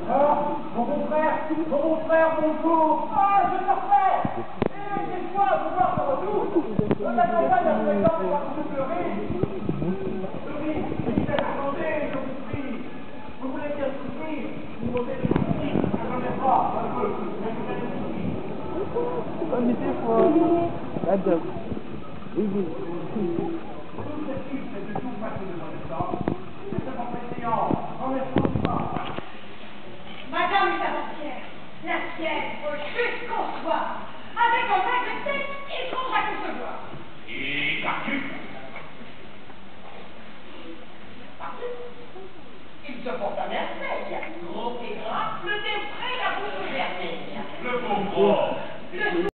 Ah, mon frère, bonjour. Ah, je te refais. Des fois, vous voir de retour. Dans la campagne, à présent, on va vous pleurer. Pleurer, attendez, je vous prie. Vous voulez bien souffrir, vous montez des soucis. Je n'en ai pas, un peu, mais vous avez des soucis. Oh, mais c'est fort. La dame. Oui, oui. Tout ceci, c'est de tout passer devant les temps.